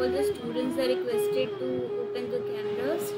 all the students are requested to open the cameras.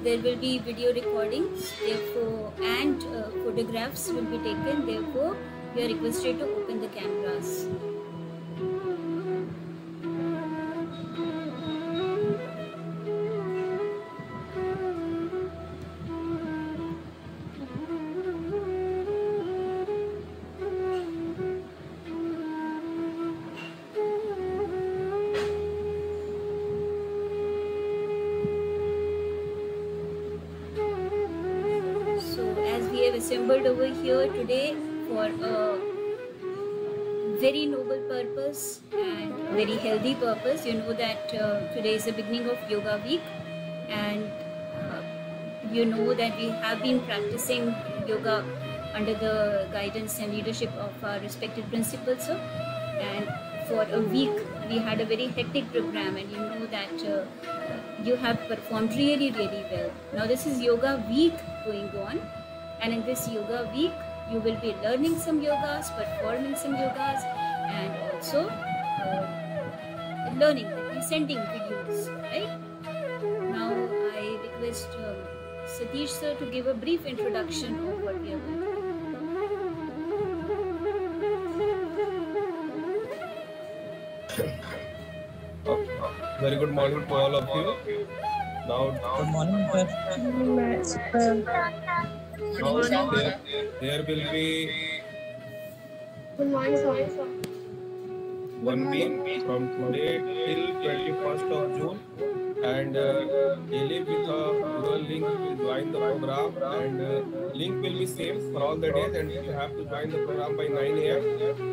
There will be video recordings, therefore, and photographs will be taken. Therefore, you are requested to open the cameras. Assembled over here today for a very noble purpose and a very healthy purpose. You know that today is the beginning of Yoga Week, and you know that we have been practicing yoga under the guidance and leadership of our respected principals, sir. And for a week we had a very hectic program, and you know that you have performed really well. Now this is Yoga Week going on. And in this yoga week, you will be learning some yogas, performing some yogas, and also learning, presenting videos, right? Now, I request Satish sir to give a brief introduction of what we are going to do. Very good morning to all of you. Now, good morning, sir. Now there will be good morning, sir. 1 week from today till 21st of June, and daily with Google link will join the program, and link will be same for all the days, and you have to join the program by 9 AM,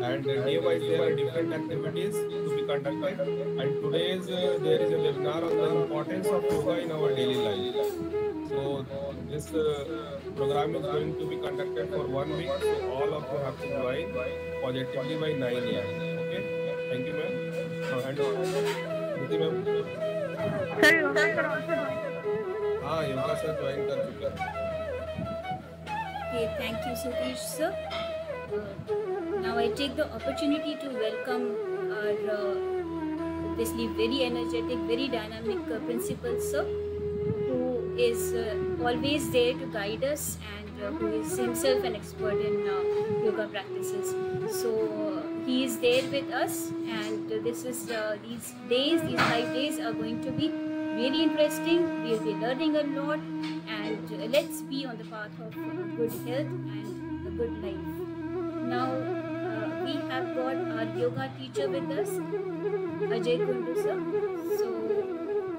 and day wise there are different activities to be conducted, and today's there is a webinar on the importance of yoga in our daily life. So this program is going to be conducted for 1 week, so all of you have to join positively by 9 AM. Okay, thank you, ma'am. And Niti ma'am. Sir, yoga sir also join. हाँ, yoga sir join कर चुका है. Okay, thank you, Satish sir. Now I take the opportunity to welcome our obviously very energetic, very dynamic principal sir, who is always there to guide us, and who is himself an expert in yoga practices. So he is there with us, and this is these 5 days are going to be really interesting. We will be learning a lot, and let's be on the path of good health and a good life. Now we have got our yoga teacher with us, Ajay Kundu sir. So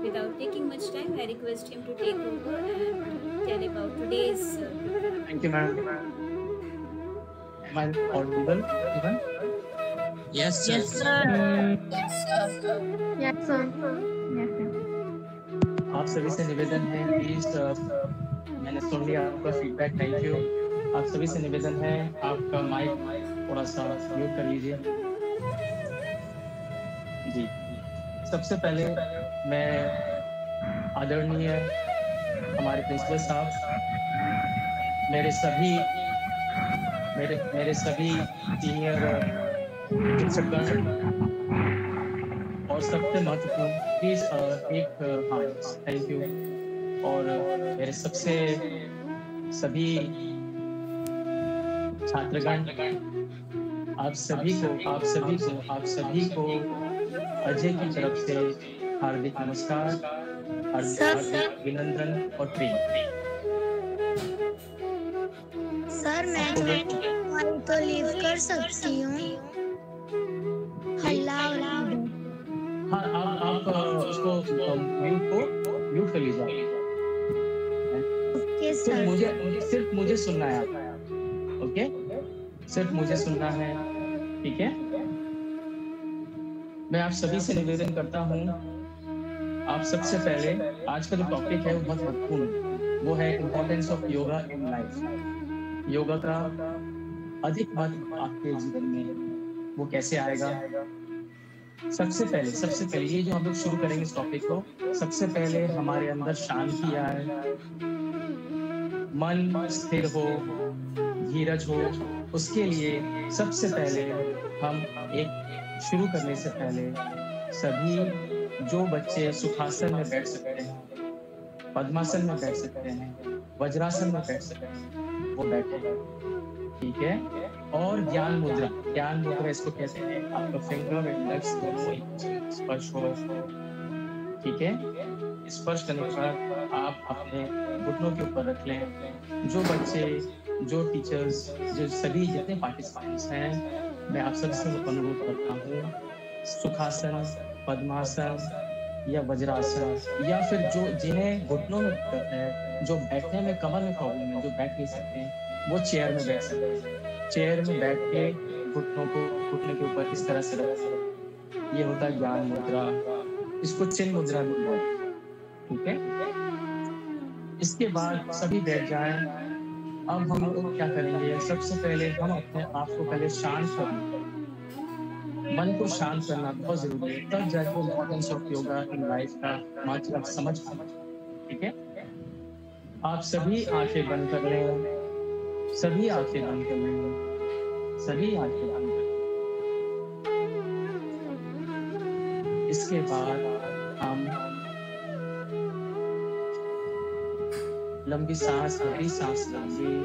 without taking much time, I request him to take over and tell about today's program. Thank you, ma'am. Am I audible? Yes, sir. Yes, sir. Yes, sir. आप सभी से निवेदन है, please मैंने सुन लिया आपका feedback, thank you. आप सभी से निवेदन है, आपका माइक थोड़ा सा म्यूट कर लीजिए जी। सबसे पहले मैं आदरणीय हमारे प्रिंसिपल साहब, मेरे सभी सीनियर शिक्षकगण, और सबसे महत्वपूर्ण प्लीज एक थैंक यू, और मेरे सभी छात्रगण, आप सभी को अजय की तरफ से हार्दिक नमस्कार, हार्दिक अभिनंदन और प्रेम। सर मैं तो लीव कर सकती हूँ? हाँ, आप उसको म्यूट कर लीजिए। Okay sir. सिर्फ मुझे सुनना है, ओके? सिर्फ मुझे सुनना है, ठीक है? मैं आप सभी से निवेदन करता हूँ, आप सबसे पहले आज का जो टॉपिक है वो बहुत महत्वपूर्ण है, वो है importance of yoga in life. Yoga का अधिक महत्व आपके जीवन में वो कैसे आएगा? सबसे पहले ये जो हम लोग शुरू करेंगे इस टॉपिक को, सबसे पहले हमारे अंदर शांति आए, मन स्थिर हो, धीरज हो। उसके लिए सबसे पहले हम एक शुरू करने से पहले सभी जो बच्चे सुखासन में बैठ सकते हैं, पद्मासन में बैठ सकते हैं, वज्रासन में बैठ सकते हैं, वो बैठे, ठीक है। और ज्ञान मुद्रा इसको कहते हैं, आपका फिंगर इंडेक्स दोनों स्पर्श हो, ठीक है। स्पर्श करने के बाद आप अपने घुटनों के ऊपर रख लें। जो बच्चे, जो टीचर्स, जो सभी जितने पार्टिसिपेंट्स हैं, मैं आप सबसे अनुरोध करता हूँ, सुखासन, पद्मासन या वज्रासन, या फिर जो जिन्हें घुटनों में दिक्कत है, जो बैठने में कमर में प्रॉब्लम है, जो बैठ नहीं सकते हैं, वो चेयर में बैठ सकते हैं। चेयर में बैठ के घुटनों को घुटने के ऊपर इस तरह से रख, ये होता है ज्ञान मुद्रा। इसको चिन्ह मुद्रा भी बोलते हैं, ठीक है। इसके बाद सभी बैठ जाएं। अब हम लोग क्या करेंगे? सबसे पहले हम अपने आप को पहले शांत करेंगे। मन को शांत करना बहुत जरूरी है, तब जाके importance of yoga in life का मतलब समझ पाएंगे, ठीक है। आप सभी आंखें बंद कर लें, सभी आंखें बंद कर लें, सभी आंखें बंद कर लें। इसके बाद हम लंबी सांस, गहरी सांस लेंगे।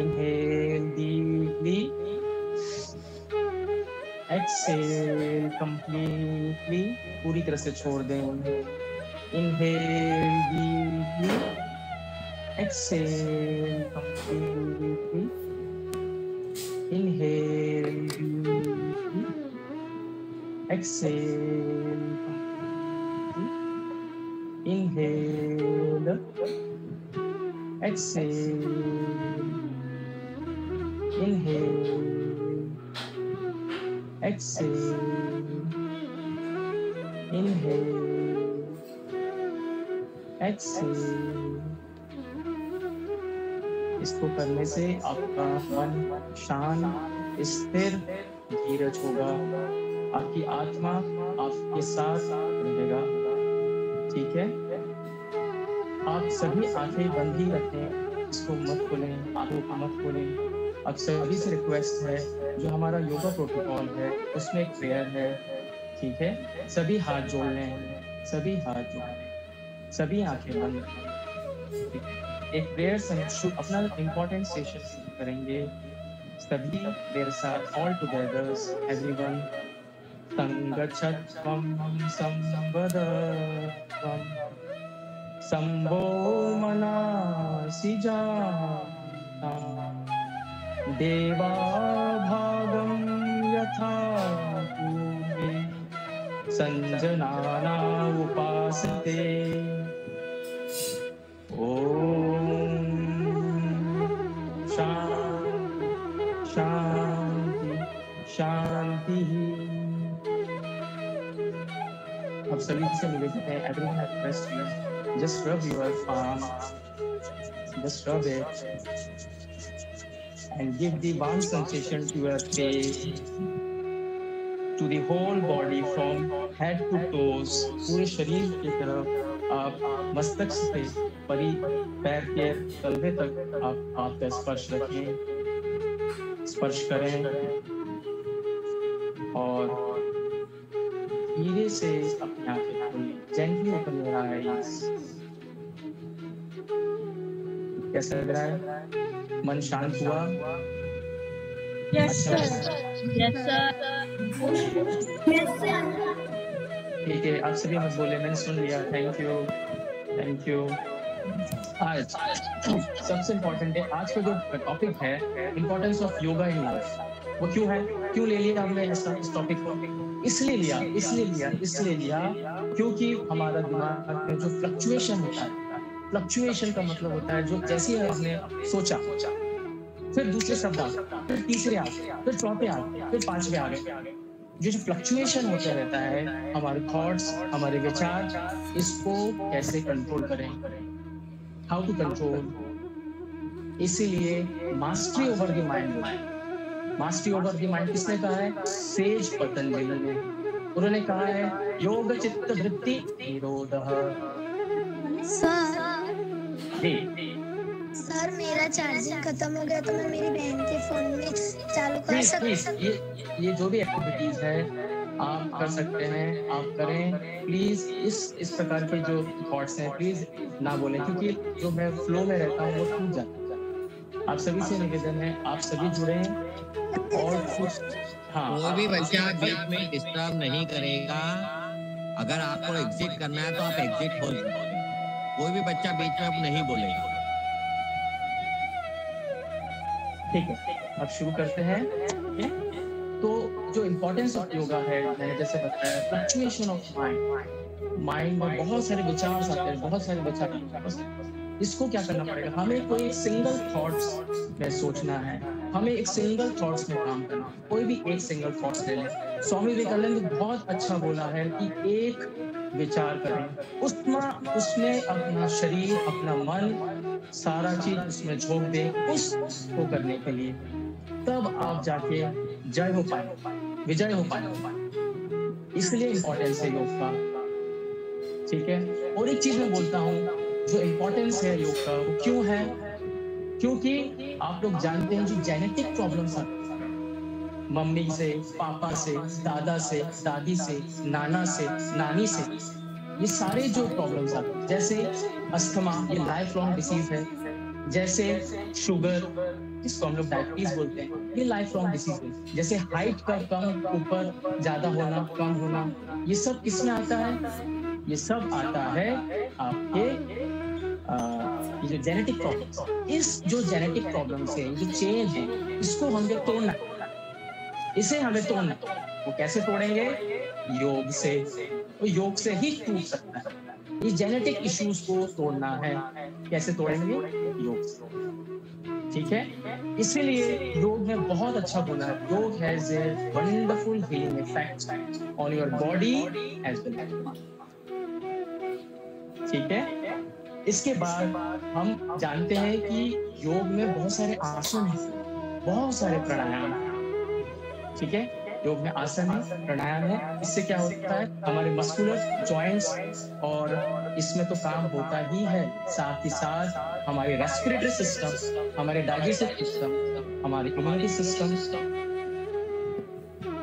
इनहेल डीपली, एक्सहेल कंप्लीटली, पूरी तरह से छोड़ दें। Inhale deeply, exhale completely, inhale deeply, exhale completely, inhale, exhale, inhale, exhale, inhale, exhale। इसको करने से आपका मन शांत, स्थिर, धीरज होगा, आपकी आत्मा आपके साथ रहेगा, ठीक है। आप सभी आंखें बंद ही रखें, इसको मत खोलें, आंखों को मत खोलें। अब सभी से रिक्वेस्ट है, जो हमारा योगा प्रोटोकॉल है उसमें एक प्रेयर है, ठीक है। सभी हाथ जोड़ लें, सभी हाथ जोड़ लें, सभी आंखें बंद रखें। एक प्रेयर से अपना इम्पोर्टेंट सेशन शुरू करेंगे। सभी मेरे साथ ऑल टुगेदर, एवरीवन। संगच्छत्वं संवदत्वं संभो मनासि जातं देवा भागं यथा पूर्वे संजनाना उपासते। शांति शांति। अब सभी से निवेदन है, everyone has pressed you, just rub your palm, just rub it and give the warm sensation to your face, to the whole body from head to toes। पूरे शरीर की तरफ आप मस्तक से पैर के तलवे तक आप आपका स्पर्श रखें, स्पर्श करें और धीरे से अपनी आंखें खोलें। Gently open your eyes. कैसा लग रहा है? मन शांत हुआ? Yes sir, yes sir, yes sir. ठीक है, आप सभी मत बोले, मैंने सुन लिया। Thank you, thank you. आज सबसे इम्पोर्टेंट है, आज का जो टॉपिक है, importance of yoga in life. वो क्यों है, क्यों ले लिया हमने ऐसा इस टॉपिक को? इसलिए लिया क्योंकि हमारा दिमाग में जो फ्लक्चुएशन होता है, फ्लक्चुएशन का मतलब होता है जो जैसे हमने सोचा, फिर दूसरे शब्द आ गए, फिर तीसरे आ गए, फिर चौथे आ गए, फिर पांचवे आ गए। जो फ्लक्चुएशन होता रहता है, हमारे थॉट्स, हमारे विचार, इसको कैसे कंट्रोल करें? How to control? इसीलिए mastery over the mind, mastery over the mind किसने कहा है? सेज पतंजलि ने। उन्होंने कहा है योग चित्त वृत्ति निरोधः। सर मेरा चार्जिंग खत्म हो गया तो मैं मेरी बहन के फोन में चालू कर सकती हूँ? ये जो भी एक्टिविटीज है आप कर सकते हैं, आप करें प्लीज। इस प्रकार के जो थॉट्स हैं प्लीज ना बोलें, क्योंकि जो मैं फ्लो में रहता हूँ वो टूट जाता है। आप सभी से निवेदन है, आप सभी जुड़े हैं और कुछ कोई भी बच्चा बीच में डिस्टर्ब नहीं करेगा। अगर आपको एग्जिट करना है तो आप एग्जिट हो सकते हैं। कोई भी बच्चा बीच में अब नहीं बोलेगा। ठीक है, अब शुरू करते हैं। तो जो इम्पोर्टेंस ऑफ योगा है, मैंने जैसे बताया, फ्लक्चुएशन ऑफ माइंड में बहुत सारे विचार आते हैं, बहुत सारे विचार। इसको क्या करना पड़ेगा? हमें कोई एक सिंगल थॉट्स में सोचना है, हमें एक सिंगल थॉट्स में काम करना है। कोई भी एक सिंगल थॉट्स ले लें। स्वामी विवेकानंद ने बहुत अच्छा बोला है कि एक विचार करें, उसमें अपना शरीर, अपना मन, सारा चीज उसमें झोंक दे, उसको करने के लिए, तब आप जाके जय हो पाए, विजय हो पाए। इसलिए इम्पोर्टेंस है योग का। ठीक है, और एक चीज मैं बोलता हूँ, जो इम्पोर्टेंस है योग का वो क्यों है? क्योंकि आप लोग जानते हैं जो जेनेटिक प्रॉब्लम्स आते हैं, मम्मी से, पापा से, दादा से, दादी से, नाना से, नानी से, ये सारे जो प्रॉब्लम्स आते हैं, जैसे अस्थमा, ये लाइफ लॉन्ग डिसीज है। जैसे शुगर, जिसको हम लोग डायबिटीज बोलते हैं, ये लाइफ लॉन्ग डिसीज है। जैसे हाइट का कम ऊपर ज्यादा होना, कम होना, ये सब किसमें आता है? ये सब आता है आपके ये जो जेनेटिक प्रॉब्लम्स, इस जो जेनेटिक प्रॉब्लम्स है, जो चेंज है, इसको हमें तोड़ना, इसे हमें तोड़ना। वो कैसे तोड़ेंगे? योग से। तो योग से ही टूट सकता है। ये जेनेटिक इश्यूज को तोड़ना है। कैसे तोड़ेंगे? योग से। ठीक है, इसीलिए योग में बहुत अच्छा बोला है, yoga has a wonderful healing effect on your body as well as mind. ठीक है, इसके बाद हम जानते हैं कि योग में बहुत सारे आसन हैं, बहुत सारे प्राणायाम। ठीक है, योग में आसन है, प्राणायाम है। इससे क्या होता है? हमारे मस्कुलर जॉइंट्स, और इसमें तो काम होता ही है, साथ ही साथ हमारे रेस्पिरेटरी सिस्टम, हमारे डाइजेस्टिव सिस्टम, हमारे इम्यूनिटी सिस्टम,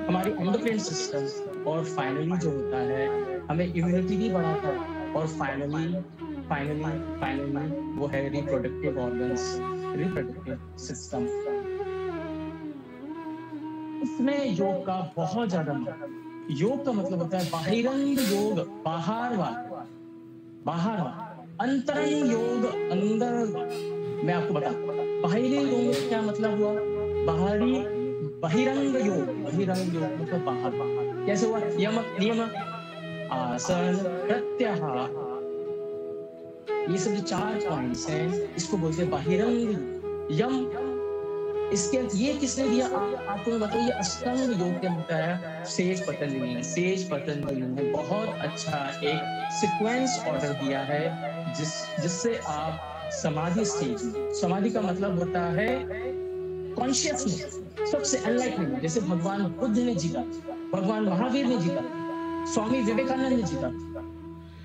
हमारी एंडोक्राइन सिस्टम, और फाइनली जो होता है हमें इम्यूनिटी भी बढ़ाता है, और फाइनली वो है रिप्रोडक्टिव ऑर्गन्स, रिप्रोडक्टिव सिस्टम। इसमें योग का बहुत ज्यादा मतलब, योग का मतलब होता है बाहिरंग योग, बाहर वाला, अंतरंग योग, अंदर। मैं आपको बता, बाहरी योग क्या मतलब हुआ? बहिरंग योग मतलब बाहर। कैसे हुआ? यम, नियम, आसन, प्रत्याहार, ये सब जो 4 पॉइंट्स हैं, इसको बोलते हैं बाहिरंग। यम, इसके ये किसने दिया? आपको मैं बताऊं, ये अष्टांग योग क्या होता है? सेज पतंजलि ने बहुत अच्छा एक सीक्वेंस ऑर्डर दिया है, जिससे आप समाधि स्टेज में, समाधि का मतलब होता है कॉन्शियसनेस, सबसे एनलाइटमेंट। जैसे भगवान बुद्ध ने जीता, भगवान महावीर ने जीता, स्वामी विवेकानंद ने जीता,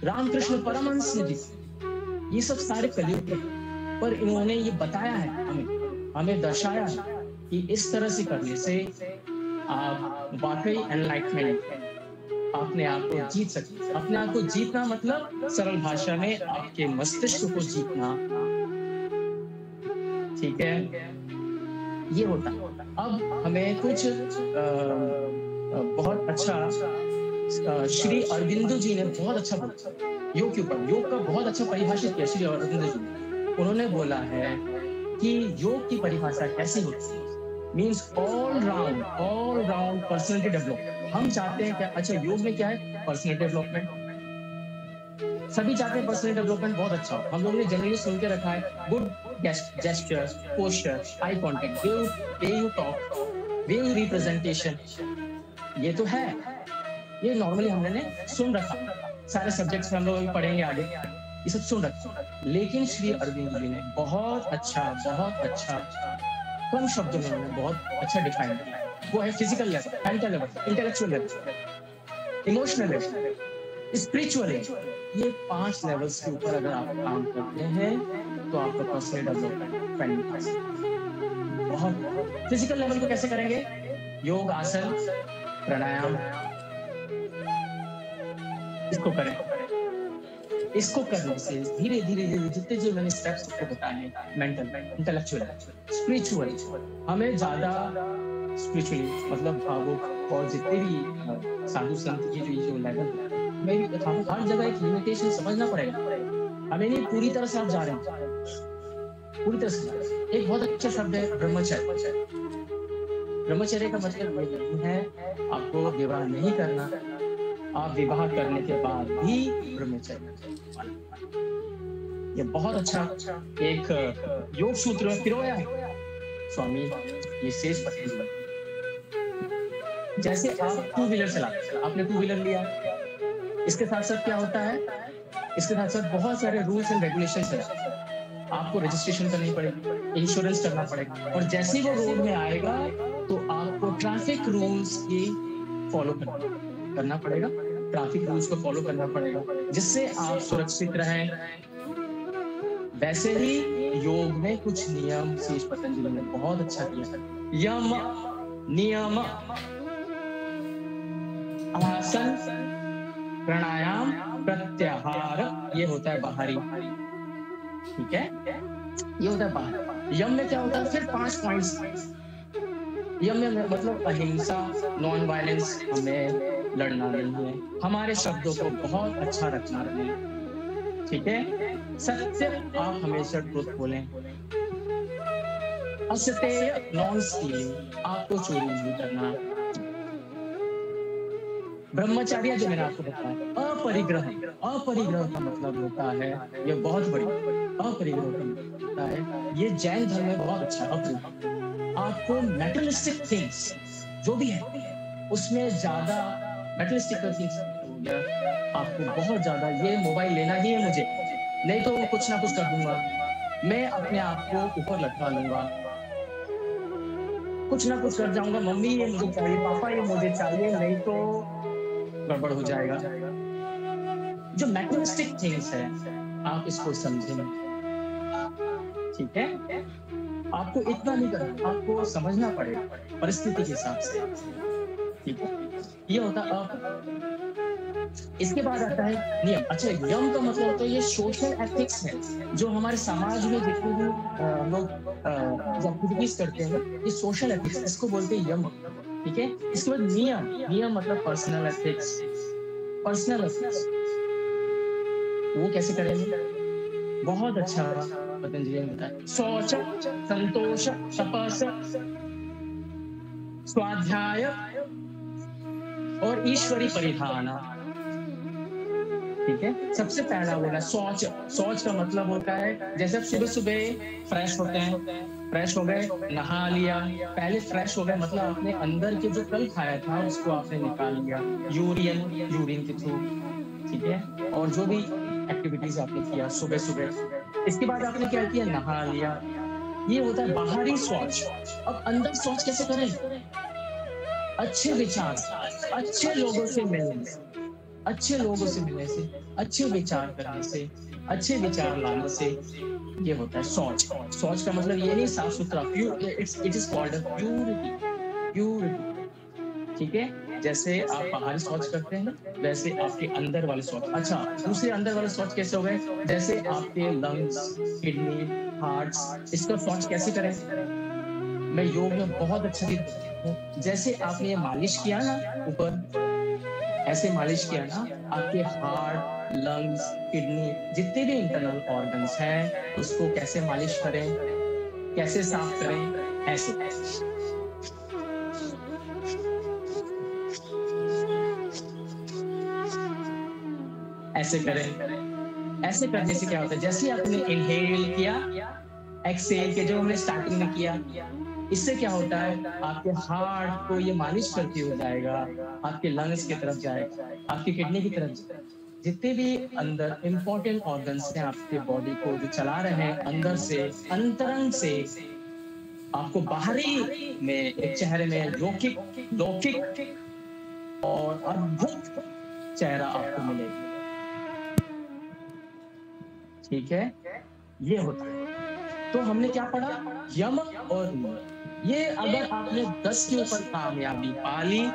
रामकृष्ण परमहंस ने जीता, ये सब सारे कलयुग पर इन्होंने ये बताया है, हमें दर्शाया है कि इस तरह से करने से आप वाकई एनलाइटमेंट, अपने आप को जीत सकते। अपने आप को जीतना मतलब सरल भाषा में आपके मस्तिष्क को जीतना। ठीक है, ये होता है। अब हमें कुछ बहुत अच्छा श्री अरविंदो जी ने बहुत अच्छा बोला योग के ऊपर, योग का बहुत अच्छा परिभाषित किया श्री अरविंदो जी ने। उन्होंने बोला है कि योग की परिभाषा कैसी होती है? Means all round personality development. हम चाहते हैं क्या? अच्छा, योग में क्या है? Personality development. सभी चाहते हैं पर्सनैलिटी डेवलपमेंट बहुत अच्छा हो। हम लोगों ने जनरली सुन के रखा है good gesture, posture, eye contact, way you talk, way you representation, ये तो है, ये नॉर्मली हमने सुन रखा। सारे सब्जेक्ट्स में हम लोग पढ़ेंगे आगे। ये सब सुन रखा, लेकिन श्री अरविंद जी ने बहुत अच्छा कम शब्दों में उन्होंने बहुत अच्छा डिफाइन किया। वो है physical level, mental level, intellectual level, emotional level, spiritual level. ये 5 लेवल्स के ऊपर अगर आप काम करते हैं तो आपका पर्सनल डेवलपमेंट बहुत। फिजिकल लेवल को कैसे करेंगे? योग, आसन, प्राणायाम, इसको करें। इसको करने से धीरे धीरे जितने जो मैंने स्टेप्स आपको बताए, मेंटल, इंटेलेक्चुअल, स्पिरिचुअल, हमें ज्यादा स्पिरिचुअली मतलब भावुक और जितने भी साधु संत की जो लेवल है, हमें हर जगह एक लिमिटेशन समझना पड़ेगा। हमें नहीं पूरी तरह से आप जा रहे हैं, पूरी तरह से। एक बहुत अच्छा शब्द है ब्रह्मचर्य। ब्रह्मचर्य का मतलब ये है आपको विवाह नहीं करना, आप विवाह करने के बाद भी ब्रह्मचर्य। ये बहुत अच्छा एक योग सूत्र में पिरोया है स्वामी ये शेष पतंजलि। जैसे आप 2 व्हीलर चलाते हैं, आपने 2 व्हीलर लिया, इसके साथ साथ क्या होता है, इसके साथ साथ बहुत सारे रूल्स एंड रेगुलेशंस हैं। आपको रजिस्ट्रेशन करनी पड़ेगी, इंश्योरेंस करना पड़ेगा, और जैसे ही वो रोड में आएगा तो आपको ट्रैफिक रूल्स की फॉलो करना पड़ेगा, ट्रैफिक रूल्स को फॉलो करना पड़ेगा, जिससे आप सुरक्षित रहें। वैसे ही योग में कुछ नियम शेष पतंजलि ने बहुत अच्छा किया। यम, नियम, आसन, प्राणायाम, प्रत्याहार, ये होता है बाहरी, ठीक है, ये होता है बाहर। यम में क्या होता है फिर 5 पॉइंट्स। यम में मतलब अहिंसा, नॉन वायलेंस, हमें लड़ना नहीं है, हमारे शब्दों को बहुत अच्छा रखना है, ठीक है, सत्य, आप हमेशा ट्रुथ बोलें, असत्य, नॉन स्टीलिंग, आपको चोरी नहीं करना, ब्रह्मचर्य जो मैंने आपको बताया, अपरिग्रह। अपरिग्रह का मतलब होता है, ये बहुत बड़ी अपरिग्रह का मतलब होता है, ये जैन धर्म में बहुत अच्छा अपरिग्रह। आपको मेटेरियलिस्टिक थिंग्स जो भी है उसमें ज्यादा मेटेरियलिस्टिक थिंग्स हो गया, आपको बहुत ज्यादा ये मोबाइल लेना ही है मुझे, नहीं तो कुछ ना कुछ कर दूंगा, मैं अपने आप को ऊपर लटका लूंगा, कुछ ना कुछ कर जाऊंगा, मम्मी ये मुझे चाहिए, पापा ये मुझे चाहिए, नहीं तो गड़बड़ हो जाएगा। जो मैटेरियलिस्टिक थिंग्स है आप इसको समझें, ठीक है, आपको इतना नहीं करना, आपको समझना पड़ेगा परिस्थिति के हिसाब से, ठीक है, ये होता है। इसके बाद आता है नियम। अच्छा, यम का मतलब होता है ये सोशल एथिक्स है, जो हमारे समाज में जितने भी लोग एक्टिविटीज करते हैं, ये सोशल एथिक्स, इसको बोलते हैं यम, ठीक है। इसके बाद नियम। नियम मतलब पर्सनल एथिक्स। पर्सनल एथिक्स वो कैसे करेंगे, बहुत अच्छा पतंजलि ने बताया। शौच, संतोष, तपस, स्वाध्याय और ईश्वरी परिधान, ठीक है। सबसे पहला बोला शौच। शौच का मतलब होता है जैसे आप सुबह सुबह फ्रेश होते हैं, फ्रेश हो गए, नहा लिया, पहले फ्रेश हो गए मतलब आपने अंदर के जो कल खाया था उसको आपने निकाल लिया, यूरिन के थ्रू, ठीक है, और जो भी एक्टिविटीज आपने किया सुबह सुबह, इसके बाद आपने क्या किया, नहा लिया, ये होता है बाहरी शौच। अब अंदर शौच कैसे करें, अच्छे विचार, अच्छे लोगों से मिलने से, अच्छे लोगों से मिलने से, अच्छे विचार करने से, अच्छे विचार लाने से, ये होता है शौच। शौच का मतलब ये नहीं साफ सुथरा, इट इज कॉल्ड प्यूरिटी, ठीक है। जैसे आप बाहरी शौच करते हैं वैसे आपके अंदर वाले शौच। अच्छा, दूसरे अंदर वाले शौच कैसे हो गए, जैसे आपके लंग्स, किडनी, हार्ट्स, इसका शौच कैसे करें, मैं योग में बहुत अच्छा हूँ। जैसे आपने ये मालिश किया ना ऊपर, ऐसे मालिश किया ना, आपके हार्ट, लंग्स, किडनी, जितने भी इंटरनल ऑर्गन्स हैं उसको कैसे मालिश करें, कैसे साफ करें, ऐसे ऐसे करें। ऐसे करने से क्या होता है, जैसे आपने इनहेल किया, एक्सहेल के जो हमने स्टार्टिंग में किया, इससे क्या होता है, आपके हार्ट को ये मालिश करके हो जाएगा, आपके लंग्स की तरफ जाएगा, आपकी किडनी की तरफ जितने भी अंदर इंपॉर्टेंट ऑर्गन्स हैं आपके बॉडी को जो चला रहे हैं, अंदर से अंतरंग से आपको बाहरी में एक चेहरे में लौकिक और अद्भुत चेहरा आपको मिलेगा। ठीक है, ये होता है। तो हमने क्या पढ़ा? यम और नियम। ये अगर आपने 10 के ऊपर कामयाबी पाली,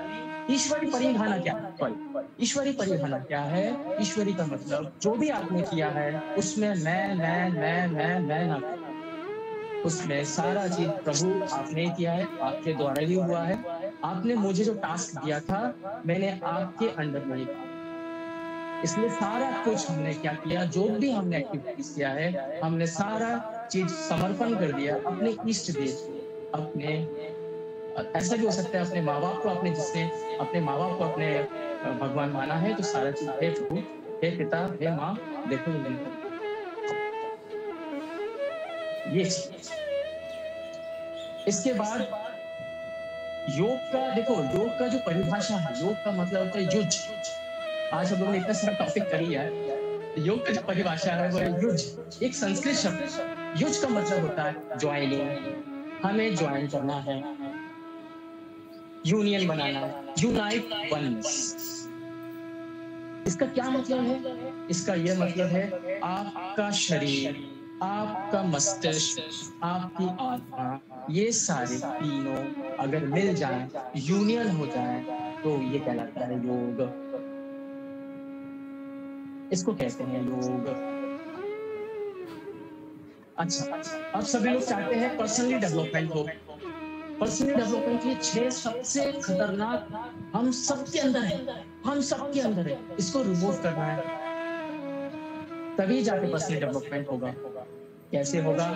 ईश्वरी परिभाषा क्या है? ईश्वरी परिभाषा क्या है? ईश्वरी का मतलब जो भी आपने किया है उसमें मैं ना, उसमें सारा चीज प्रभु आपने किया है, आपके द्वारा ही हुआ है। आपने मुझे जो टास्क दिया था मैंने आपके अंडर में किया, इसलिए सारा कुछ हमने क्या किया, जो भी हमने एक्टिविटीज किया है हमने सारा चीज समर्पण कर दिया अपने इष्ट देव, अपने ऐसा भी हो सकता है अपने माँ बाप को, आपने जिसने अपने माँ बाप को अपने भगवान माना है तो सारा चीज हे प्रभु, हे पिता, हे माँ, देखो ये चीज। इसके बाद योग का देखो, योग का जो परिभाषा है, योग का मतलब होता है युज। आज हम लोगों ने इतना सारा टॉपिक कर लिया है। योग का जो परिभाषा है वो है युज। एक संस्कृत शब्द युज का मतलब होता है ज्वाइनिंग। हमें ज्वाइन करना है, यूनियन बनाना है, यूनाइट वननेस। इसका क्या मतलब है? इसका यह मतलब है आपका शरीर, आपका मस्तिष्क, आपकी आत्मा, ये सारे तीनों अगर मिल जाए, यूनियन हो जाए, तो ये कहलाता है योग। इसको कहते हैं योग। अच्छा, अब सभी लोग चाहते हैं पर्सनली डेवलपमेंट हो। पर्सनली डेवलपमेंट के 6 सबसे खतरनाक हम सबके अंदर है, हम सबके अंदर है। इसको रिमूव करना है, तभी जाके पर्सनली डेवलपमेंट होगा। कैसे होगा?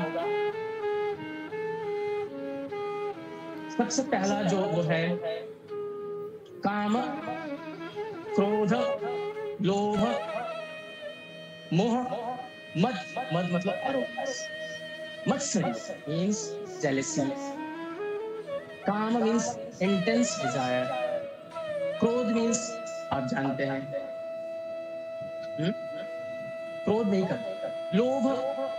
सबसे पहला जो वो है काम, क्रोध, लोभ, मोह, मद मतलब एरोगेंस, मत्सरी मीन्स जेलसी, काम मीन्स इंटेंस डिजायर, क्रोध मीन्स आप जानते हैं क्रोध नहीं करते, लोभ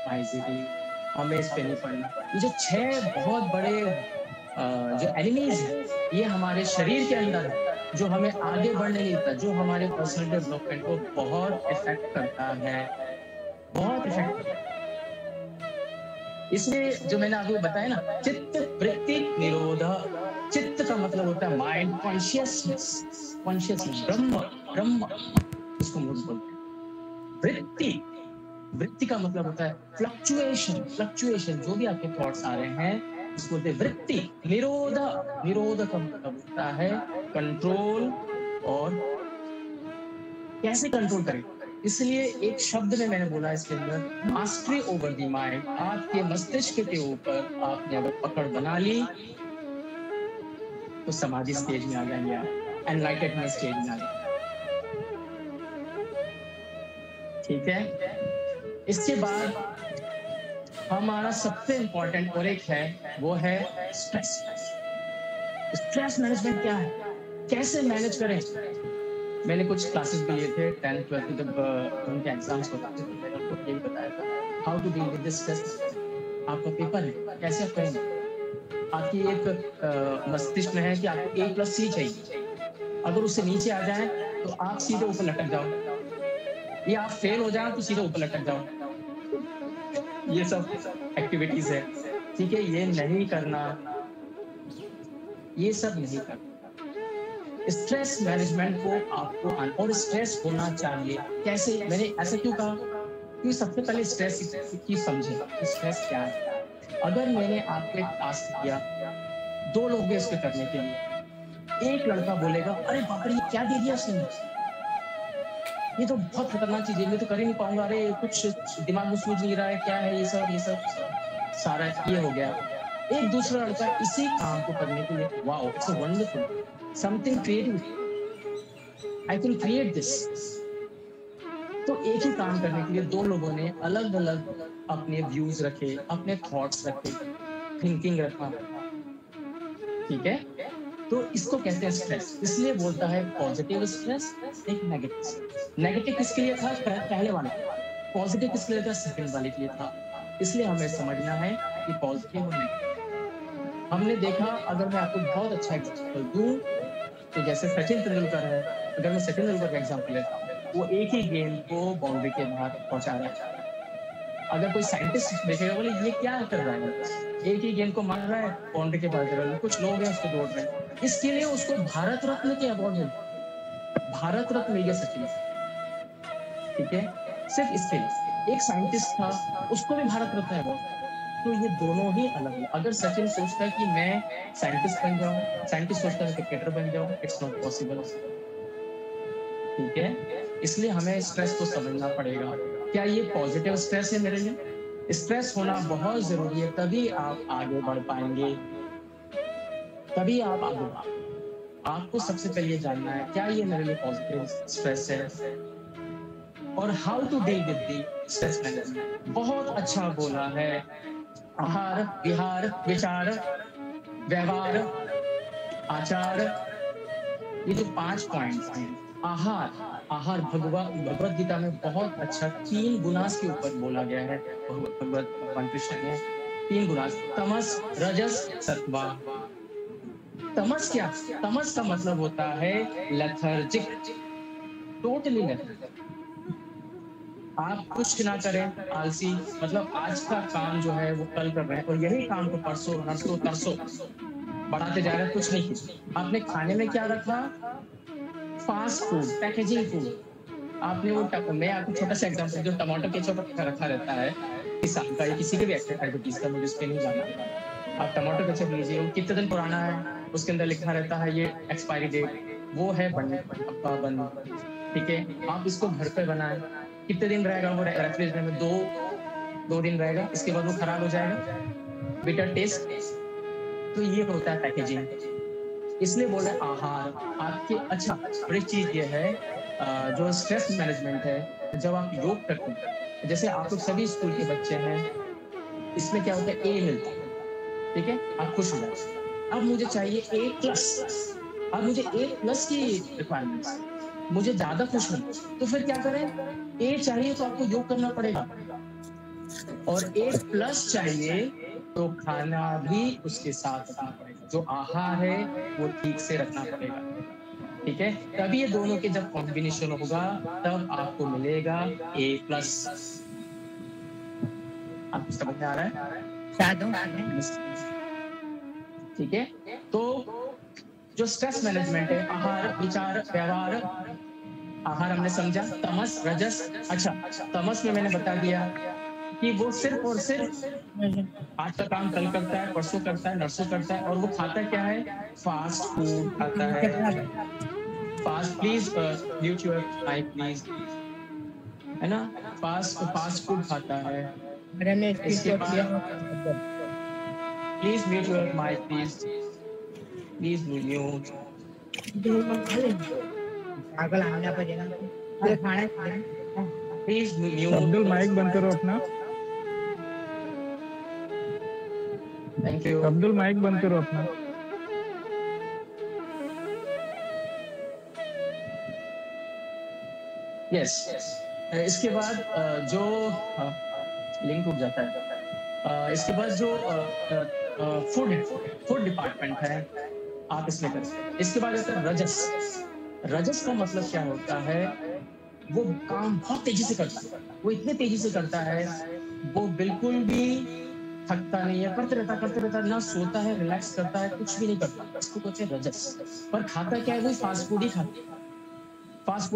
माइजरी, हमें इस पे नहीं पड़ना। ये जो 6 बहुत बड़े जो एनिमीज है, ये हमारे शरीर के अंदर है, जो हमें आगे बढ़ने नहीं देता, जो हमारे पर्सनल डेवलपमेंट को बहुत इफेक्ट करता है, बहुत इफेक्ट करता है। इसलिए जो मैंने आपको बताया ना, चित्त वृत्ति निरोध। चित्त का मतलब होता है माइंड, कॉन्शियसनेस, ब्रह्म, इसको हम लोग बोलते हैं। वृत्ति का मतलब होता है फ्लक्चुएशन, जो भी आपके थॉट्स आ रहे हैं इसको बोलते हैं वृत्ति। निरोध का मतलब होता है कंट्रोल। और कैसे कंट्रोल करें? इसलिए एक शब्द में मैंने बोला इसके अंदर, मास्टरी ओवर द माइंड। आपके मस्तिष्क के ऊपर आपने अगर पकड़ बना ली तो समाधि स्टेज में आ जाएंगे आप, एनलाइटमेंट स्टेज में आ जाएंगे। ठीक है, इसके बाद हमारा सबसे इंपॉर्टेंट और एक है, वो है स्ट्रेस। स्ट्रेस मैनेजमेंट क्या है, कैसे मैनेज करें? मैंने कुछ क्लासेस भी लिए थे 10th 12th जब उनके एग्जाम्स होते थे, मैंने उनको यही बताया था, how to deal with this stress. आपका पेपर है, कैसे आप करेंगे? आपकी एक मस्तिष्क में है कि आपको A+C चाहिए, अगर उससे नीचे आ जाए तो आप सीधे ऊपर लटक जाओ, या आप फेल हो जाए तो सीधे ऊपर लटक जाओ। ये सब एक्टिविटीज है, ठीक है, ये नहीं करना, ये सब नहीं करना। स्ट्रेस मैनेजमेंट को आपको और स्ट्रेस होना चाहिए। कैसे? मैंने ऐसा क्यों कहा? क्योंकि सबसे पहले स्ट्रेस की समझे, स्ट्रेस क्या है। अगर मैंने आपको एक टास्क दिया, 2 लोग हैं इसको करने के लिए, एक लड़का बोलेगा अरे बाप रे क्या दे दिया उसने, ये तो बहुत खतरनाक चीज है, मैं तो कर ही नहीं पाऊंगा, अरे कुछ दिमाग में सूझ नहीं रहा है, क्या है ये सब सारा ये हो गया। एक दूसरा लड़का इसी काम को करने के लिए, wow it's wonderful, something creative, I can create this. तो एक ही काम करने के लिए 2 लोगों ने अलग अलग अपने व्यूज रखे, अपने थॉट्स रखे, थिंकिंग रखा। ठीक है, तो इसको कहते हैं स्ट्रेस। इसलिए बोलता है पॉजिटिव स्ट्रेस, एक नेगेटिव। नेगेटिव किसके लिए था? पहले वाले। पॉजिटिव किसके लिए था? सेकंड वाले के लिए था। इसलिए हमें समझना है कि पॉजिटिव और नेगेटिव। हमने देखा, अगर मैं आपको बहुत अच्छा एग्जांपल दूं तो जैसे सचिन तेंदुलकर है, अगर मैं सचिन तेंदुलकर का एग्जांपल लेता हूं, वो एक ही गेंद को बाउंड्री के बाहर पहुंचा रहा है। अगर कोई साइंटिस्ट देखेगा, बोले ये क्या कर रहा है, एक ही गेंद को मार रहा है, बाउंड्री के बाहर जा रहा है, कुछ लोग हैं उसको दौड़ रहे हैं। इसके लिए उसको भारत रत्न के अवार्ड मिले, भारत रत्न मिल गया सचिन, ठीक है, सिर्फ इसके लिए। एक साइंटिस्ट था, उसको भी भारत रत्न अवार्ड। तो ये दोनों ही अलग है। अगर सचिन सोचता है कि मैं साइंटिस्ट बन जाऊं, साइंटिस्ट सोचता है क्रिकेटर बन जाऊं, इट्स नॉट पॉसिबल, ठीक है। इसलिए हमें स्ट्रेस को समझना पड़ेगा। क्या ये पॉजिटिव स्ट्रेस है मेरे लिए? स्ट्रेस होना बहुत जरूरी है, तभी आप आगे बढ़ पाएंगे, तभी आप आगे बढ़। आपको सबसे पहले ये जानना है क्या ये मेरे लिए पॉजिटिव स्ट्रेस है, और how to deal with the stress management. बहुत अच्छा बोला है। आहार, विहार, विचार, व्यवहार, आचार, ये जो 5 पॉइंट्स हैं। आहार भगवत गीता में बहुत अच्छा 3 गुणास के ऊपर बोला गया है। भगवान कृष्ण ने 3 गुणास, तमस, रजस, सत्वा। तमस क्या? तमस का मतलब होता है लेथर्जिक, टोटली लेथर्जिक। आप कुछ ना करें, आलसी, मतलब आज का काम जो है वो कल कर रहे हैं, और यही काम को परसों नरसों तरसों बढ़ाते जा रहे हैं, कुछ नहीं किया। आपने खाने में क्या रखा? Fast food, packaging food. आपने वो मैं आपको छोटा सा एग्जांपल, जो टमाटर केचप रखा रहता है किसान का, किसी के भी एक्टिविटीज का, मुझे उस पर नहीं जाना। आप टमाटर केचप लीजिए, वो कितने दिन पुराना है, उसके अंदर लिखा रहता है ये एक्सपायरी डेट, वो है बंद, ठीक है। आप इसको घर पे बनाएं, कितने दिन रहेगा वो रेफ्रिजरेटर में? 2 दिन रहेगा, इसके बाद वो खराब हो जाएगा, बिटर टेस्ट। तो ये होता है पैकेजिंग। इसलिए बोल रहे आहार आपके। अच्छा, और एक चीज ये है जो स्ट्रेस मैनेजमेंट है, जब आप योग करते हैं, जैसे आप लोग सभी स्कूल के बच्चे हैं, इसमें क्या होता है? ए मिलता है, ठीक है, आप खुश हो जाए। अब मुझे चाहिए A+, अब मुझे A+ की रिक्वायरमेंट्स, मुझे ज्यादा खुश हूँ, तो फिर क्या करें? A चाहिए तो आपको योग करना पड़ेगा, और A+ चाहिए तो खाना भी उसके साथ रखना पड़ेगा। जो आहार है वो ठीक से रखना पड़ेगा, ठीक है। तभी ये दोनों के जब कॉम्बिनेशन होगा तब आपको मिलेगा A+। आपको समझ में आ रहा है? ठीक है। तो जो स्ट्रेस मैनेजमेंट है, आहार, विचार, व्यवहार। आहार हमने समझा, तमस, रजस। अच्छा, तमस में मैंने बता दिया कि वो सिर्फ और सिर्फ आज का काम कल करता है, परसों करता है, नरसों करता है, और वो खाता क्या है? फास्ट फूड खाता है। Fast, please mute your mic please, है ना। फास्ट फूड खाता है। इसके बाद please mute your mic please, please mute. पागल आना पड़ेगा, खाना प्लीज म्यूट। अब्दुल माइक बंद करो अपना। Thank you. अब्दुल माइक बंद करो अपना। यस। इसके बाद जो लिंक उठ जाता है, इसके बाद जो फूड डिपार्टमेंट है, आप इसमें कर सकते हैं। इसके बाद आता है रजस। रजस का मतलब क्या होता है? वो काम बहुत तेजी से करता है, वो इतने तेजी से करता है, वो बिल्कुल भी थकता नहीं है, करते रहता, ना सोता है, रिलैक्स करता है, कुछ भी नहीं करता। इसको कहते हैं रजस। पर खाता क्या है? वो फास्ट फूड ही खाता है। फास्ट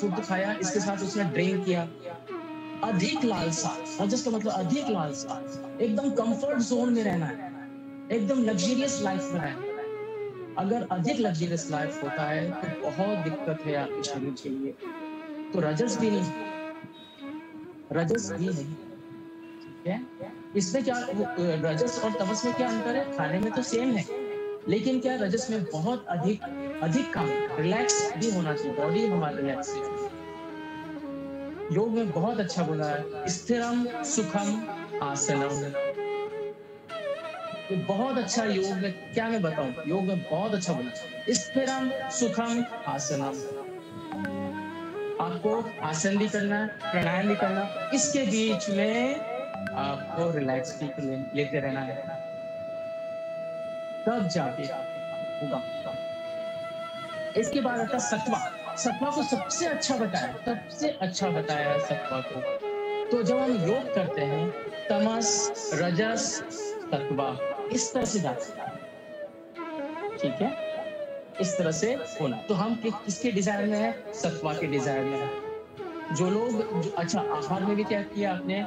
फूड तो खाया, इसके साथ उसने ड्रिंक किया। अधिक लालसा, रजस का मतलब अधिक लालसा, एकदम कंफर्ट जोन में रहना है, एकदम लग्जरियस लाइफ में रहना है। अगर अधिक लग्जरियस लाइफ होता है तो बहुत दिक्कत है आपके शरीर के लिए। तो रजस भी नहीं, ठीक है। इसमें क्या, रजस और तमस में क्या अंतर है? खाने में तो सेम है, लेकिन क्या रजस में बहुत अधिक काम, रिलैक्स भी होना चाहिए, बॉडी हमारा रिलैक्स। योग में बहुत अच्छा बोला है, स्थिरम सुखम आसनम। ये बहुत अच्छा योग में, क्या मैं बताऊं, योग में बहुत अच्छा बोला। स्थिरम सुखम आसनम, आपको आसन भी करना है, प्राणायाम भी करना, इसके बीच में आपको रिलैक्स भी लेते रहना है, तब जाके होगा। इसके बाद आता सत्वा। सत्वा को सबसे अच्छा बताया, सबसे अच्छा बताया है सत्वा को। तो जब हम योग करते हैं, तमस, रजस, सत्वा, इस तरह से जाता है, ठीक है, इस तरह से होना। तो हम किसके डिजायर में है? सत्वा के डिजायर में है। जो लोग अच्छा, आहार में भी क्या किया आपने,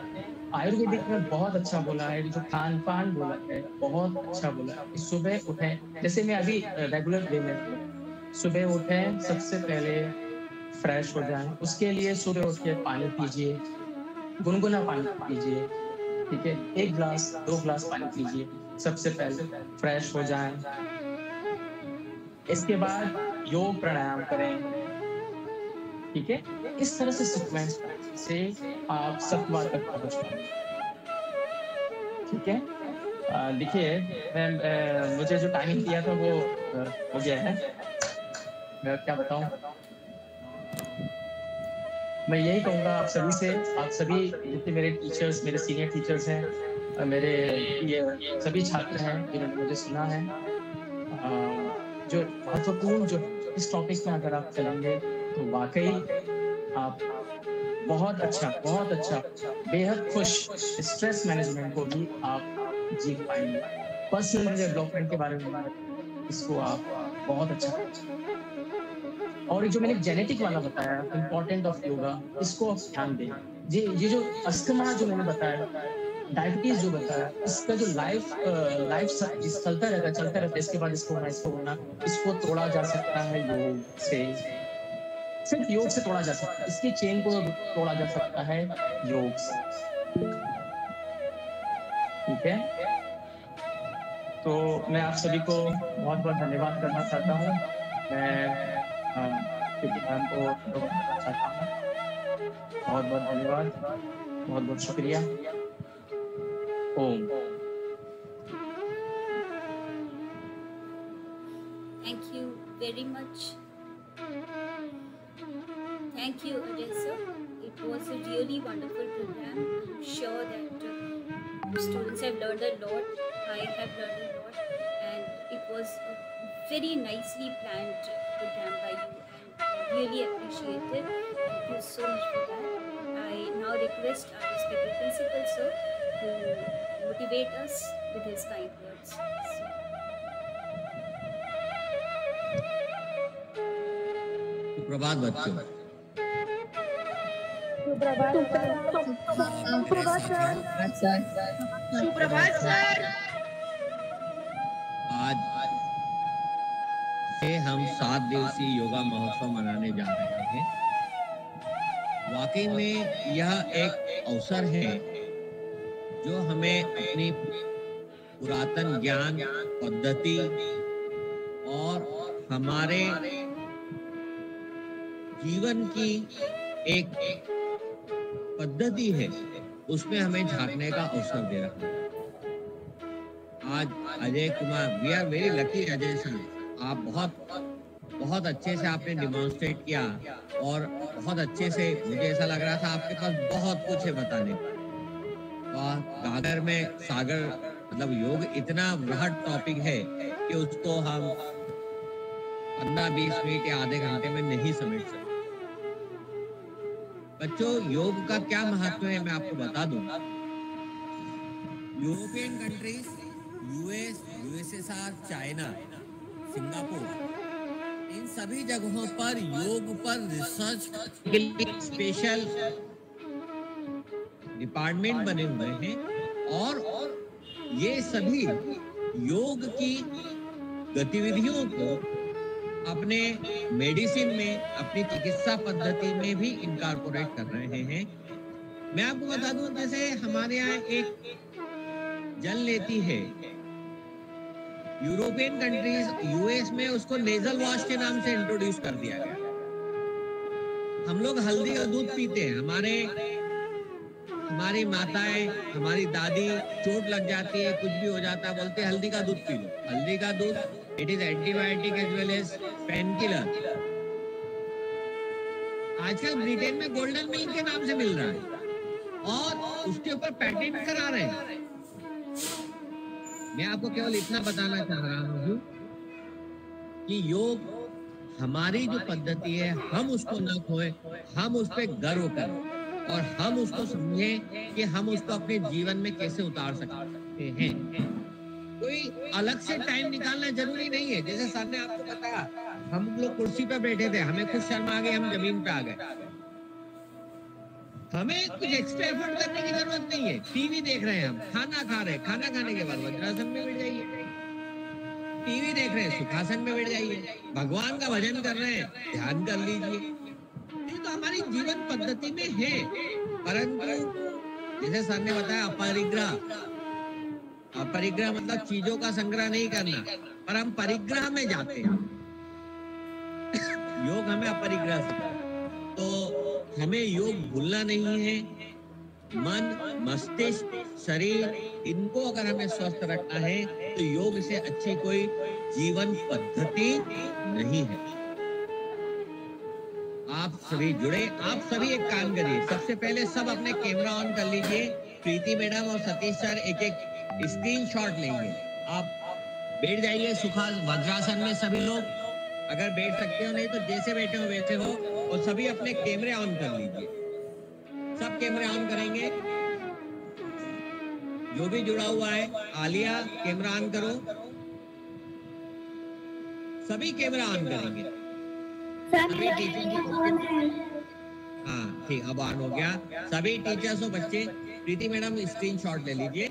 आयुर्वेदिक में बहुत अच्छा बोला है, जो खान पान बोला है बहुत अच्छा बोला है। सुबह उठे, जैसे मैं अभी रेगुलर वे में, सुबह उठे सबसे पहले फ्रेश हो जाएं, उसके लिए सुबह उठ के पानी पीजिए, गुनगुना पानी पीजिए, ठीक है, 1 गिलास 2 गिलास पानी पीजिए, सबसे पहले फ्रेश हो जाएं। इसके बाद योग प्राणायाम करें, ठीक है। इस तरह से सीक्वेंस से आप सत्वा तक पहुंच पाएंगे, ठीक है। देखिए, मुझे जो टाइमिंग दिया था वो हो गया है, मैं क्या बताऊं। मैं यही कहूँगा आप सभी से, आप सभी जितने मेरे टीचर्स, मेरे सीनियर टीचर्स हैं, मेरे ये सभी छात्र हैं जिन्होंने मुझे सुना है, जो महत्वपूर्ण जो इस टॉपिक में अगर आप चलेंगे तो वाकई आप बहुत अच्छा, बेहद खुश, स्ट्रेस मैनेजमेंट को भी आप जीत पाएंगे। पर्सनल डेवलपमेंट के बारे में इसको आप बहुत अच्छा। और जो मैंने जेनेटिक वाला बताया, इम्पोर्टेंट ऑफ योगा, इसको आप ध्यान दें। ये जो अस्थमा जो मैंने बताया, डायबिटीज जो बताया, इसका जो लाइफ चलता रहता है, इसके बाद इसको होना, इसको तोड़ा जा सकता है योग से, सिर्फ योग से तोड़ा जा सकता है, इसकी चेन को तोड़ा जा सकता है योग से, ठीक है। तो मैं आप सभी को बहुत बहुत धन्यवाद करना चाहता हूँ। मैं ध्यान को चाहता हूँ, बहुत बहुत धन्यवाद, बहुत बहुत शुक्रिया। ओम। Thank you very much. Thank you, Ajay sir. It was a really wonderful program. I'm sure that students have learned a lot. I have learned a lot, and it was a very nicely planned program by you, and I really appreciate it. Thank you so much for that. I now request our respected principal sir to motivate us with his kind words. सुप्रभात बच्चों। सुप्रभात sir. आज से हम 7 दिवसीय योगा महोत्सव मनाने जा रहे हैं। वाकई में यह एक अवसर है जो हमें अपनी पुरातन ज्ञान, पद्धति और हमारे जीवन की एक पद्धति है, उसमें हमें झांकने का अवसर दे रहा है। आज Ajay Kumar, we are very lucky Ajay sir, आप बहुत अच्छे से आपने डिमॉन्स्ट्रेट किया और बहुत अच्छे से, मुझे ऐसा लग रहा था आपके पास बहुत कुछ है बताने को। गागर में सागर, मतलब योग इतना बृहद टॉपिक है कि उसको हम 15-20 मिनट या आधे घंटे में नहीं समझ सकते। बच्चों, योग का क्या महत्व है मैं आपको बता दूं। European countries, USSR, China, Singapore, इन सभी जगहों पर योग पर रिसर्च के लिए स्पेशल डिपार्टमेंट बने हुए हैं और ये सभी योग की गतिविधियों को अपने मेडिसिन में, अपनी चिकित्सा पद्धति में भी इनकॉर्पोरेट कर रहे हैं। मैं आपको बता दूं, जैसे हमारे यहाँ एक जल लेती है, यूरोपियन कंट्रीज, यूएस में उसको नेजल वॉश के नाम से इंट्रोड्यूस कर दिया गया। हम लोग हल्दी और दूध पीते हैं, हमारी माताएं, हमारी दादी चोट लग जाती है, कुछ भी हो जाता है, बोलते हैं हल्दी का दूध पी लो। हल्दी का दूध it is antibiotic as well as pain killer. आजकल ब्रिटेन में गोल्डन मिल्क के नाम से मिल रहा है और उसके ऊपर पेटेंट करा रहे हैं। मैं आपको केवल इतना बताना चाह रहा हूँ कि योग हमारी जो पद्धति है, हम उसको न खोएं, हम उस पर गर्व करें और हम उसको समझें कि हम उसको अपने जीवन में कैसे उतार सकते हैं। कोई अलग से टाइम निकालना जरूरी नहीं है। जैसे सर ने आपको बताया, हम लोग कुर्सी पर बैठे थे, हमें कुछ शर्म आ गई, हम जमीन पे आ गए। हमें कुछ एक्स्ट्रा एफर्ट करने की जरूरत नहीं है। टीवी देख रहे हैं, हम खाना खा रहे हैं, खाना खाने के बाद वज्रासन में बैठ जाइए। टीवी देख रहे हैं, सुखासन में बैठ जाइए। भगवान का भजन कर रहे हैं, ध्यान कर लीजिए। ये तो हमारी जीवन पद्धति में है। परंतु जैसे सर ने बताया, अपरिग्रह, अपरिग्रह मतलब चीजों का संग्रह नहीं करना, पर हम परिग्रह में जाते हैं। योग हमें अपरिग्रह से, तो हमें योग भूलना नहीं है। मन, मस्तिष्क, शरीर, इनको अगर हमें स्वस्थ रखना है तो योग से अच्छी कोई जीवन पद्धति नहीं है। आप सभी जुड़े, आप सभी एक काम करिए। सबसे पहले सब अपने कैमरा ऑन कर लीजिए। प्रीति मैडम और सतीश सर एक एक स्क्रीनशॉट लेंगे। आप बैठ जाइए सुखासन वज्रासन में। सभी लोग अगर बैठ सकते हो, नहीं तो जैसे बैठे हो वैसे हो, और सभी अपने कैमरे ऑन कर लीजिए। सब कैमरे ऑन करेंगे। जो भी जुड़ा हुआ है, आलिया कैमरा ऑन करो। सभी कैमरा ऑन करेंगे। सभी टीचर्स, हाँ ठीक, अब ऑन हो गया। सभी टीचर्स और बच्चे, प्रीति मैडम स्क्रीनशॉट ले लीजिए।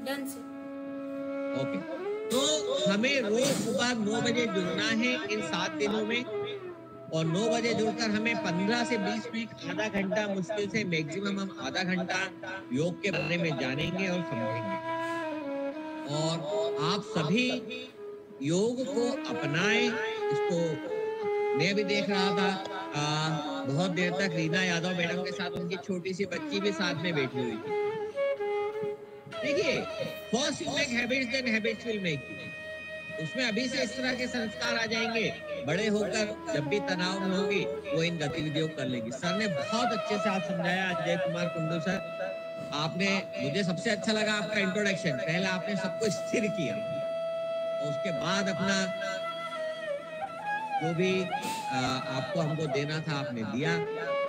Done sir. ओके, तो हमें रोज सुबह 9 बजे जुड़ना है इन 7 दिनों में, और 9 बजे जुड़कर हमें 15 से 20 मिनट, आधा घंटा, मुश्किल से मैक्सिमम हम आधा घंटा योग के बारे में जानेंगे और समझेंगे। और आप सभी योग को अपनाएं। इसको मैं भी देख रहा था, बहुत देर तक रीना यादव मैडम के साथ उनकी छोटी सी बच्ची भी साथ में बैठी हुई थी। देखिए, first you make habits then habits will make you. उसमें अभी से इस तरह के संस्कार आ जाएंगे, बड़े होकर जब भी तनाव में होगी वो इन गतिविधियों कर लेगी। सर ने बहुत अच्छे से आप समझाया, अजय कुमार कुंडू सर। आपने, मुझे सबसे अच्छा लगा आपका इंट्रोडक्शन। पहले आपने सबको स्थिर किया और उसके बाद अपना जो भी आपको हमको देना था आपने दिया।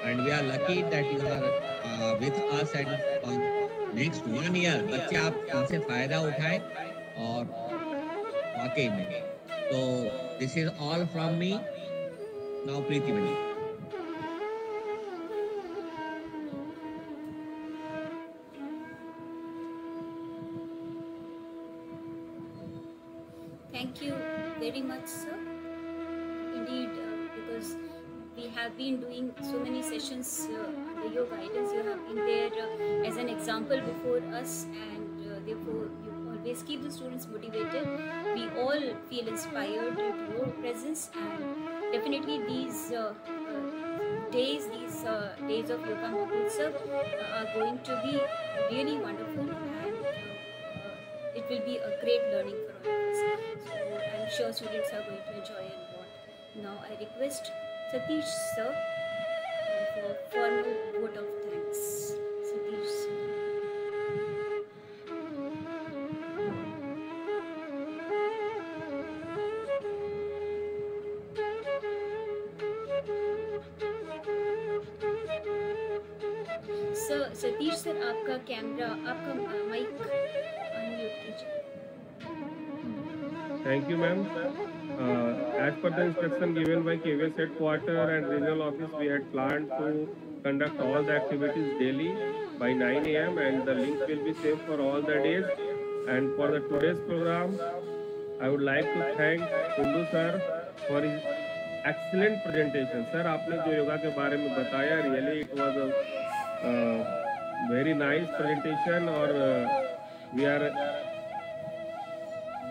And we are lucky that you are with us and next 1 year बच्चे आप इनसे फायदा उठाए। और वाकई में, तो this is all from me now. Preeti madam. Thank you very much, sir. Indeed, because we have been doing so many sessions under your guidance. You have been there as an example before us, and therefore you always keep the students motivated. We all feel inspired due to your presence, and definitely these days of Yoga Mahotsav are going to be really wonderful, and it will be a great learning for all of us. So I'm sure students are going to enjoy and bond. Now I request Satish sir for formal vote of thanks. Satish sir. Satish sir, आपका camera, आपका mic unmute कीजिए। Thank you, ma'am. As per the instruction given by KVS headquarter and regional office, we had planned to conduct all the activities daily by 9 a.m. and the link will be saved for all the days. And for the today's program, I would like to thank Kundu sir for his excellent presentation. Sir, आपने जो योगा के बारे में बताया, really it was a very nice presentation, और we are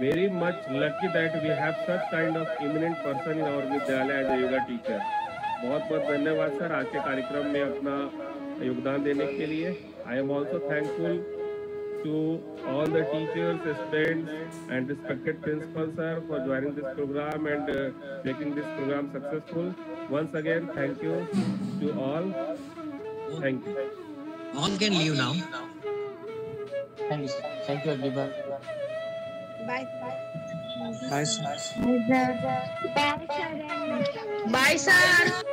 very much lucky that we have such kind of eminent person in our Vidyalaya as a yoga teacher. बहुत बहुत धन्यवाद सर आज के कार्यक्रम में अपना योगदान देने के लिए. I am also thankful to all the teachers, students and respected principal sir for joining this program and making this program successful. Once again, thank you to all. Thank you. All can leave now. Thank you, sir. Thank you, everyone. Bye. Bye, sir. Bye, sir. Bye, sir.